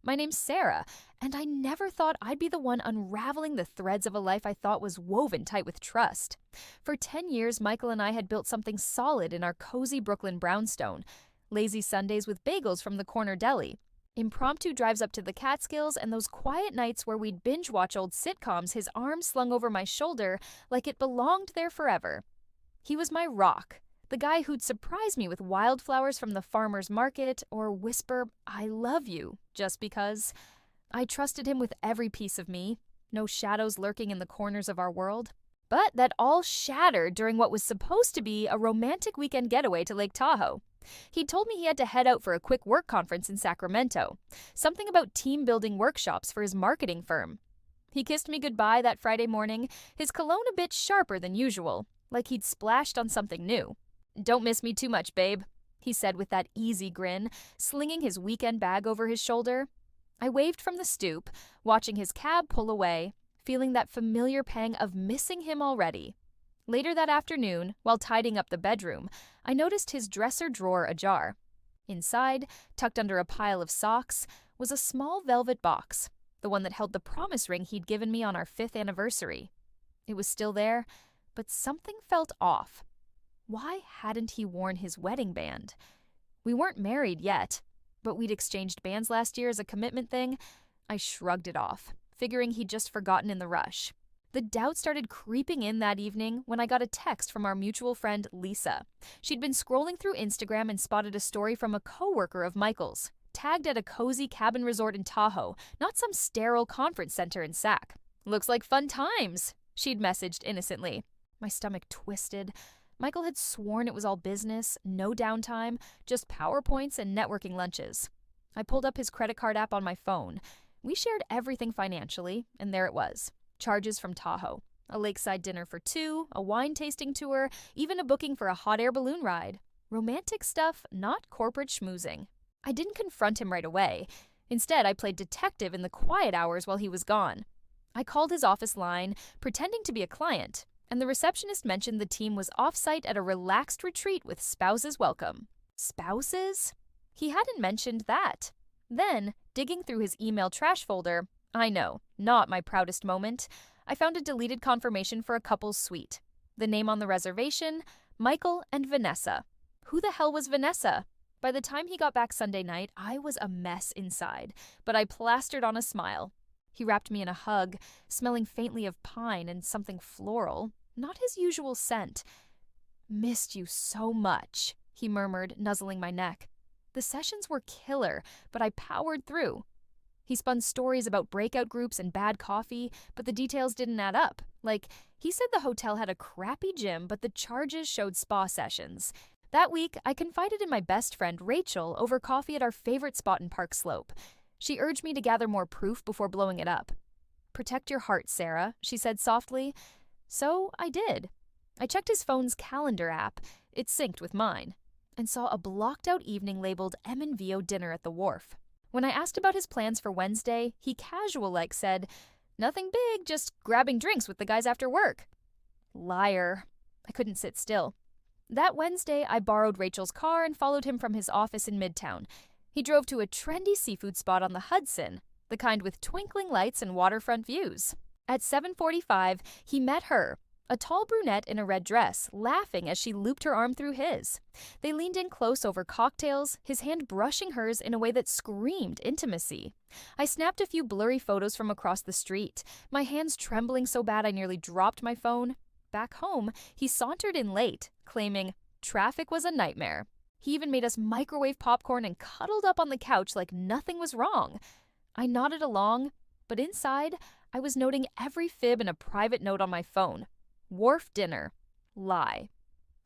My name's Sarah, and I never thought I'd be the one unraveling the threads of a life I thought was woven tight with trust. For 10 years, Michael and I had built something solid in our cozy Brooklyn brownstone. Lazy Sundays with bagels from the corner deli. Impromptu drives up to the Catskills, and those quiet nights where we'd binge watch old sitcoms, his arm slung over my shoulder like it belonged there forever. He was my rock, the guy who'd surprise me with wildflowers from the farmer's market or whisper, "I love you," just because. I trusted him with every piece of me, no shadows lurking in the corners of our world. But that all shattered during what was supposed to be a romantic weekend getaway to Lake Tahoe. He told me he had to head out for a quick work conference in Sacramento, something about team-building workshops for his marketing firm. He kissed me goodbye that Friday morning, his cologne a bit sharper than usual, like he'd splashed on something new. "Don't miss me too much, babe," he said with that easy grin, slinging his weekend bag over his shoulder. I waved from the stoop, watching his cab pull away, feeling that familiar pang of missing him already. Later that afternoon, while tidying up the bedroom, I noticed his dresser drawer ajar. Inside, tucked under a pile of socks, was a small velvet box, the one that held the promise ring he'd given me on our 5th anniversary. It was still there, but something felt off. Why hadn't he worn his wedding band? We weren't married yet, but we'd exchanged bands last year as a commitment thing. I shrugged it off, figuring he'd just forgotten in the rush. The doubt started creeping in that evening when I got a text from our mutual friend Lisa. She'd been scrolling through Instagram and spotted a story from a coworker of Michael's, tagged at a cozy cabin resort in Tahoe, not some sterile conference center in Sac. "Looks like fun times," she'd messaged innocently. My stomach twisted. Michael had sworn it was all business, no downtime, just PowerPoints and networking lunches. I pulled up his credit card app on my phone. We shared everything financially, and there it was. Charges from Tahoe. A lakeside dinner for 2, a wine tasting tour, even a booking for a hot air balloon ride. Romantic stuff, not corporate schmoozing. I didn't confront him right away. Instead, I played detective in the quiet hours while he was gone. I called his office line, pretending to be a client, and the receptionist mentioned the team was off-site at a relaxed retreat with spouses welcome. Spouses? He hadn't mentioned that. Then, digging through his email trash folder, I know, not my proudest moment, I found a deleted confirmation for a couple's suite. The name on the reservation, Michael and Vanessa. Who the hell was Vanessa? By the time he got back Sunday night, I was a mess inside, but I plastered on a smile. He wrapped me in a hug, smelling faintly of pine and something floral, not his usual scent. "Missed you so much," he murmured, nuzzling my neck. The sessions were killer, but I powered through. He spun stories about breakout groups and bad coffee, but the details didn't add up. Like, he said the hotel had a crappy gym, but the charges showed spa sessions. That week, I confided in my best friend, Rachel, over coffee at our favorite spot in Park Slope. She urged me to gather more proof before blowing it up. "Protect your heart, Sarah," she said softly. So I did. I checked his phone's calendar app, it synced with mine, and saw a blocked-out evening labeled M&VO dinner at the wharf. When I asked about his plans for Wednesday, he casual-like said, "Nothing big, just grabbing drinks with the guys after work." Liar. I couldn't sit still. That Wednesday, I borrowed Rachel's car and followed him from his office in Midtown. He drove to a trendy seafood spot on the Hudson, the kind with twinkling lights and waterfront views. At 7:45, he met her, a tall brunette in a red dress, laughing as she looped her arm through his. They leaned in close over cocktails, his hand brushing hers in a way that screamed intimacy. I snapped a few blurry photos from across the street, my hands trembling so bad I nearly dropped my phone. Back home, he sauntered in late, claiming, "Traffic was a nightmare." He even made us microwave popcorn and cuddled up on the couch like nothing was wrong. I nodded along, but inside, I was noting every fib in a private note on my phone. Wharf dinner. Lie.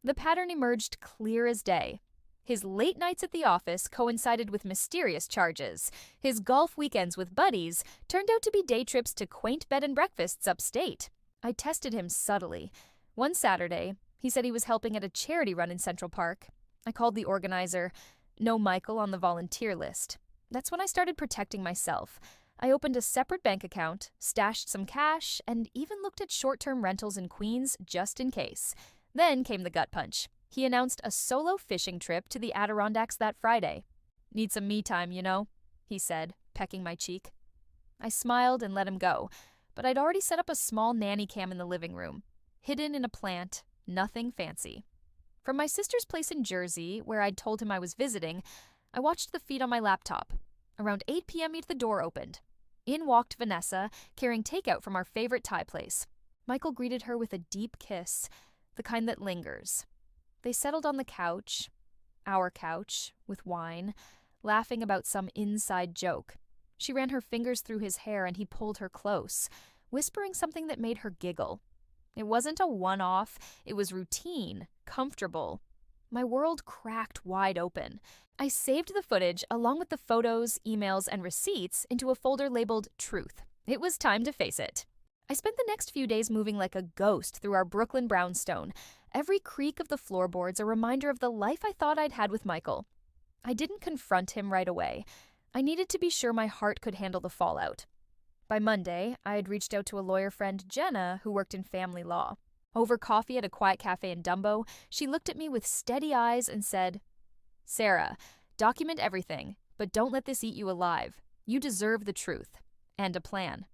The pattern emerged clear as day. His late nights at the office coincided with mysterious charges. His golf weekends with buddies turned out to be day trips to quaint bed and breakfasts upstate. I tested him subtly. One Saturday, he said he was helping at a charity run in Central Park. I called the organizer. No Michael on the volunteer list. That's when I started protecting myself. I opened a separate bank account, stashed some cash, and even looked at short-term rentals in Queens just in case. Then came the gut punch. He announced a solo fishing trip to the Adirondacks that Friday. "Need some me time, you know," he said. pecking my cheek. I smiled and let him go, but I'd already set up a small nanny cam in the living room, hidden in a plant, nothing fancy. From my sister's place in Jersey, where I'd told him I was visiting, I watched the feed on my laptop. Around 8 p.m., the door opened. In walked Vanessa, carrying takeout from our favorite Thai place. Michael greeted her with a deep kiss, the kind that lingers. They settled on the couch, our couch, with wine, laughing about some inside joke. She ran her fingers through his hair and he pulled her close, whispering something that made her giggle. It wasn't a one-off, it was routine, comfortable. My world cracked wide open. I saved the footage along with the photos, emails, and receipts into a folder labeled Truth. It was time to face it. I spent the next few days moving like a ghost through our Brooklyn brownstone, every creak of the floorboards a reminder of the life I thought I'd had with Michael. I didn't confront him right away. I needed to be sure my heart could handle the fallout. By Monday, I had reached out to a lawyer friend, Jenna, who worked in family law. Over coffee at a quiet cafe in Dumbo, she looked at me with steady eyes and said, "Sarah, document everything, but don't let this eat you alive. You deserve the truth. And a plan."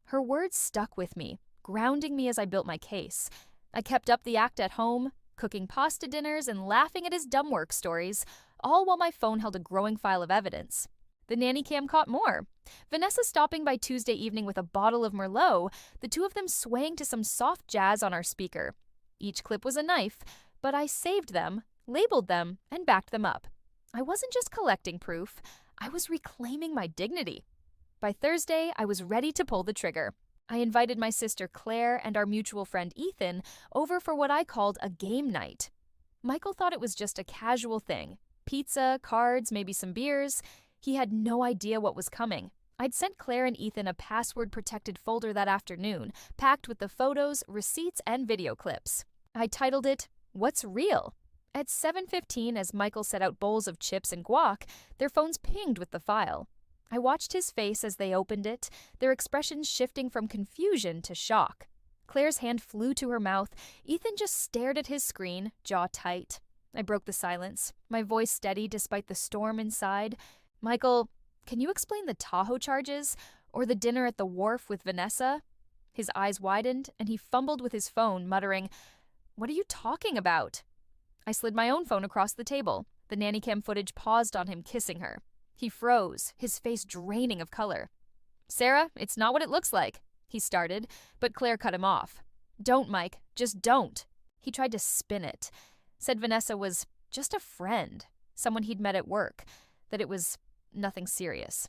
Her words stuck with me, grounding me as I built my case. I kept up the act at home, cooking pasta dinners and laughing at his dumb work stories, all while my phone held a growing file of evidence. The nanny cam caught more. Vanessa stopping by Tuesday evening with a bottle of Merlot, the two of them swaying to some soft jazz on our speaker. Each clip was a knife, but I saved them, labeled them, and backed them up. I wasn't just collecting proof, I was reclaiming my dignity. By Thursday, I was ready to pull the trigger. I invited my sister Claire and our mutual friend Ethan over for what I called a game night. Michael thought it was just a casual thing. Pizza, cards, maybe some beers. He had no idea what was coming. I'd sent Claire and Ethan a password-protected folder that afternoon, packed with the photos, receipts, and video clips. I titled it, "What's Real?" At 7:15, as Michael set out bowls of chips and guac, their phones pinged with the file. I watched his face as they opened it, their expressions shifting from confusion to shock. Claire's hand flew to her mouth. Ethan just stared at his screen, jaw tight. I broke the silence, my voice steady despite the storm inside. "Michael, can you explain the Tahoe charges? Or the dinner at the wharf with Vanessa?" His eyes widened, and he fumbled with his phone, muttering, "What are you talking about?" I slid my own phone across the table. The nanny cam footage paused on him kissing her. He froze, his face draining of color. "Sarah, it's not what it looks like," he started, but Claire cut him off. "Don't, Mike, just don't." He tried to spin it, said Vanessa was just a friend, someone he'd met at work, that it was nothing serious.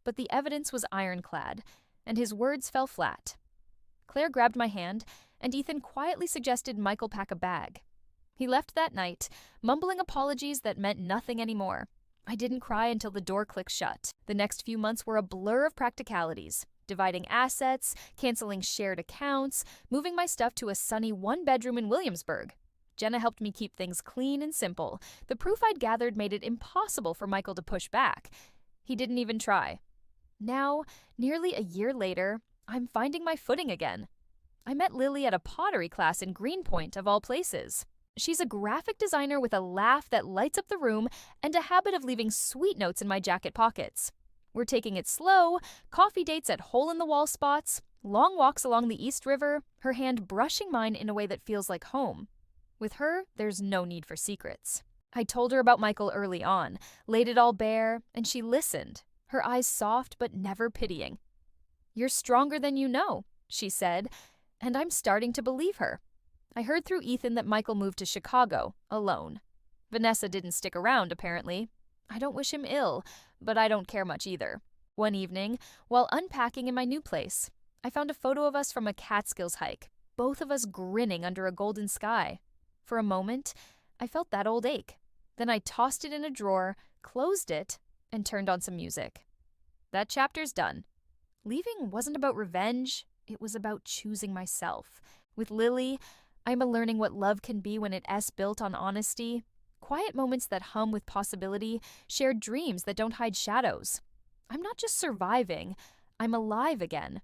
But the evidence was ironclad, and his words fell flat. Claire grabbed my hand, and Ethan quietly suggested Michael pack a bag. He left that night, mumbling apologies that meant nothing anymore. I didn't cry until the door clicked shut. The next few months were a blur of practicalities, dividing assets, canceling shared accounts, moving my stuff to a sunny one-bedroom in Williamsburg. Jenna helped me keep things clean and simple. The proof I'd gathered made it impossible for Michael to push back. He didn't even try. Now, nearly a year later, I'm finding my footing again. I met Lily at a pottery class in Greenpoint, of all places. She's a graphic designer with a laugh that lights up the room and a habit of leaving sweet notes in my jacket pockets. We're taking it slow, coffee dates at hole-in-the-wall spots, long walks along the East River, her hand brushing mine in a way that feels like home. With her, there's no need for secrets. I told her about Michael early on, laid it all bare, and she listened, her eyes soft but never pitying. "You're stronger than you know," she said, and I'm starting to believe her. I heard through Ethan that Michael moved to Chicago, alone. Vanessa didn't stick around, apparently. I don't wish him ill, but I don't care much either. One evening, while unpacking in my new place, I found a photo of us from a Catskills hike, both of us grinning under a golden sky. For a moment, I felt that old ache. Then I tossed it in a drawer, closed it, and turned on some music. That chapter's done. Leaving wasn't about revenge, it was about choosing myself. With Lily, I'm learning what love can be when it's built on honesty, quiet moments that hum with possibility, shared dreams that don't hide shadows. I'm not just surviving, I'm alive again,